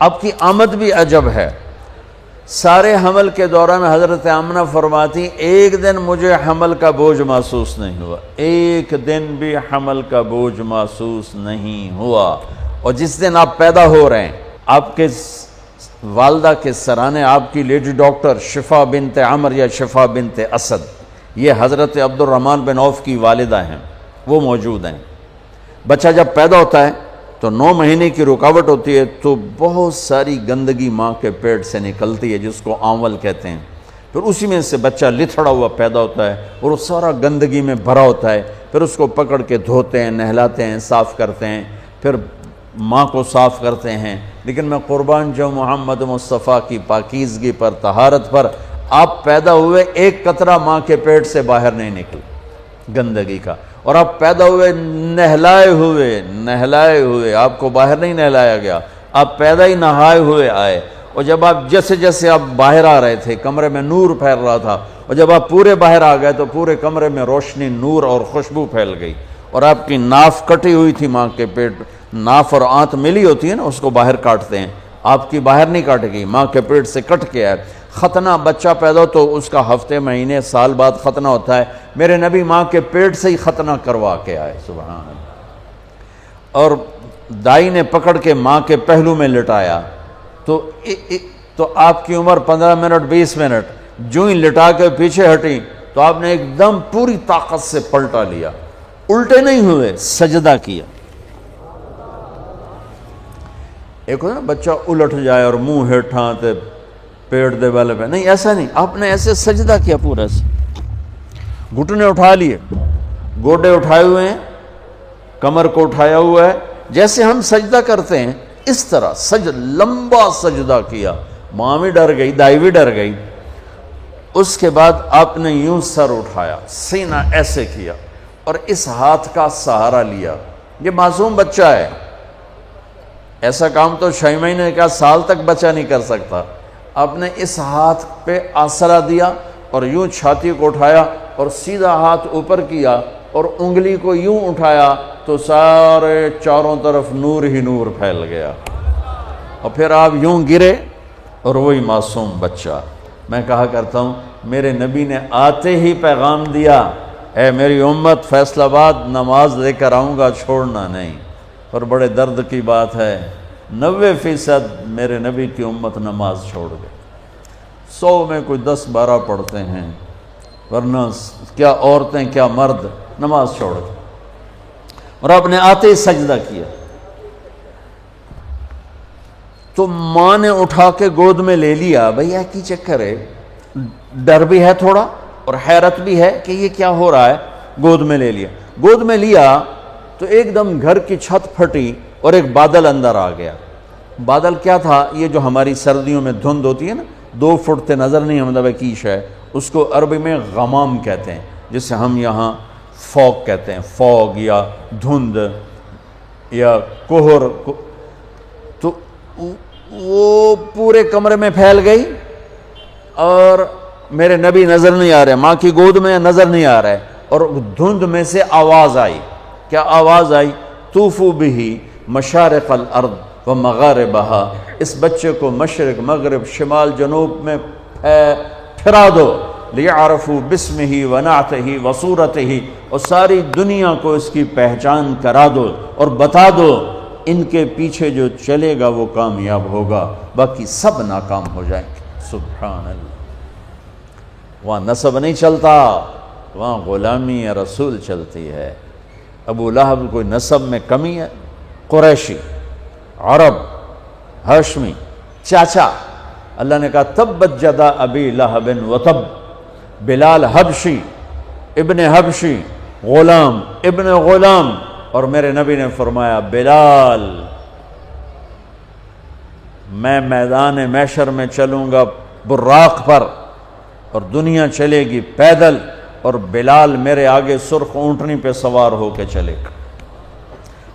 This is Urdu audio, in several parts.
آپ کی آمد بھی عجب ہے۔ سارے حمل کے دوران حضرت آمنہ فرماتی ایک دن مجھے حمل کا بوجھ محسوس نہیں ہوا، ایک دن بھی حمل کا بوجھ محسوس نہیں ہوا۔ اور جس دن آپ پیدا ہو رہے ہیں، آپ کے والدہ کے سرانے آپ کی لیڈی ڈاکٹر شفا بنت عمر یا شفا بنت اسد، یہ حضرت عبد الرحمن بن عوف کی والدہ ہیں، وہ موجود ہیں۔ بچہ جب پیدا ہوتا ہے تو 9 مہینے کی رکاوٹ ہوتی ہے، تو بہت ساری گندگی ماں کے پیٹ سے نکلتی ہے جس کو آنول کہتے ہیں۔ پھر اسی میں سے بچہ لتھڑا ہوا پیدا ہوتا ہے اور وہ سارا گندگی میں بھرا ہوتا ہے۔ پھر اس کو پکڑ کے دھوتے ہیں، نہلاتے ہیں، صاف کرتے ہیں، پھر ماں کو صاف کرتے ہیں۔ لیکن میں قربان جو محمد مصطفیٰ کی پاکیزگی پر، طہارت پر، آپ پیدا ہوئے ایک قطرہ ماں کے پیٹ سے باہر نہیں نکلا گندگی کا، اور آپ پیدا ہوئے نہلائے ہوئے، آپ کو باہر نہیں نہلایا گیا، آپ پیدا ہی نہائے ہوئے آئے۔ اور جب آپ جیسے جیسے آپ باہر آ رہے تھے کمرے میں نور پھیل رہا تھا، اور جب آپ پورے باہر آ گئے تو پورے کمرے میں روشنی، نور اور خوشبو پھیل گئی۔ اور آپ کی ناف کٹی ہوئی تھی ماں کے پیٹ، ناف اور آنت ملی ہوتی ہے نا، اس کو باہر کاٹتے ہیں، آپ کی باہر نہیں کاٹے گی، ماں کے پیٹ سے کٹ کے آئے۔ ختنہ بچہ پیدا ہو تو اس کا ہفتے، مہینے، سال بعد ختنہ ہوتا ہے۔ میرے نبی ماں کے پیٹ سے ہی ختنہ کروا کے آئے، سبحان اللہ۔ اور دائی نے پکڑ کے ماں کے پہلو میں لٹایا تو آپ کی عمر 15 منٹ 20 منٹ، جو ہی لٹا کے پیچھے ہٹی تو آپ نے ایک دم پوری طاقت سے پلٹا لیا، الٹے نہیں ہوئے، سجدہ کیا۔ ایک ہوتا نا بچہ الٹ جائے اور منہ ہیٹھاں تے پیٹ دے والے پہ، نہیں ایسا نہیں، آپ نے ایسے سجدہ کیا، پورا سے گھٹنے اٹھا لیے، گوڈے اٹھائے ہوئے ہیں، کمر کو اٹھایا ہوا ہے، جیسے ہم سجدہ کرتے ہیں اس طرح لمبا سجدہ کیا۔ ماں بھی ڈر گئی، دائی بھی ڈر گئی۔ اس کے بعد آپ نے یوں سر اٹھایا، سینہ ایسے کیا اور اس ہاتھ کا سہارا لیا۔ یہ معصوم بچہ ہے، ایسا کام تو 6 مہینے کا، سال تک بچہ نہیں کر سکتا۔ آپ نے اس ہاتھ پہ آسرا دیا اور یوں چھاتی کو اٹھایا اور سیدھا ہاتھ اوپر کیا اور انگلی کو یوں اٹھایا تو سارے چاروں طرف نور ہی نور پھیل گیا، اور پھر آپ یوں گرے اور وہی معصوم بچہ۔ میں کہا کرتا ہوں میرے نبی نے آتے ہی پیغام دیا، اے میری امت، فیصل آباد نماز لے کر آؤں گا، چھوڑنا نہیں۔ اور بڑے درد کی بات ہے 90% میرے نبی کی امت نماز چھوڑ گئے، 100 میں کوئی 10-12 پڑھتے ہیں، ورنہ کیا عورتیں کیا مرد نماز چھوڑ گئے۔ اور آپ نے آتے ہی سجدہ کیا تو ماں نے اٹھا کے گود میں لے لیا۔ بھئی کی چکر ہے، ڈر بھی ہے تھوڑا اور حیرت بھی ہے کہ یہ کیا ہو رہا ہے۔ گود میں لے لیا، گود میں لیا تو ایک دم گھر کی چھت پھٹی اور ایک بادل اندر آ گیا۔ بادل کیا تھا؟ یہ جو ہماری سردیوں میں دھند ہوتی ہے نا، 2 فٹ تے نظر نہیں مطلب کیش ہے، اس کو عربی میں غمام کہتے ہیں، جسے ہم یہاں فوگ کہتے ہیں، فوگ یا دھند یا کوہر۔ تو وہ پورے کمرے میں پھیل گئی اور میرے نبی نظر نہیں آ رہے، ماں کی گود میں نظر نہیں آ رہے، اور دھند میں سے آواز آئی۔ کیا آواز آئی؟ طوفوا بہ مشارق الارض و مغاربہا، اس بچے کو مشرق، مغرب، شمال، جنوب میں پھرا دو، لیعرفوا باسمہ و نعتہ و صورتہ، اور ساری دنیا کو اس کی پہچان کرا دو اور بتا دو، ان کے پیچھے جو چلے گا وہ کامیاب ہوگا، باقی سب ناکام ہو جائیں گے۔ سبحان اللہ۔ وہاں نسب نہیں چلتا، وہاں غلامی رسول چلتی ہے۔ ابو لہب کوئی نسب میں کمی ہے؟ قریشی، عرب، ہاشمی، چاچا۔ اللہ نے کہا تبت جدا ابی لہب و تب، بلال حبشی، ابن حبشی، غلام ابن غلام۔ اور میرے نبی نے فرمایا بلال، میں میدان محشر میں چلوں گا براق پر اور دنیا چلے گی پیدل، اور بلال میرے آگے سرخ اونٹنی پہ سوار ہو کے چلے گا۔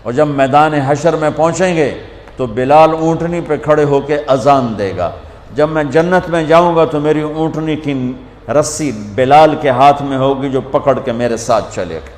اور جب میدان حشر میں پہنچیں گے تو بلال اونٹنی پہ کھڑے ہو کے اذان دے گا۔ جب میں جنت میں جاؤں گا تو میری اونٹنی کی رسی بلال کے ہاتھ میں ہوگی جو پکڑ کے میرے ساتھ چلے گا۔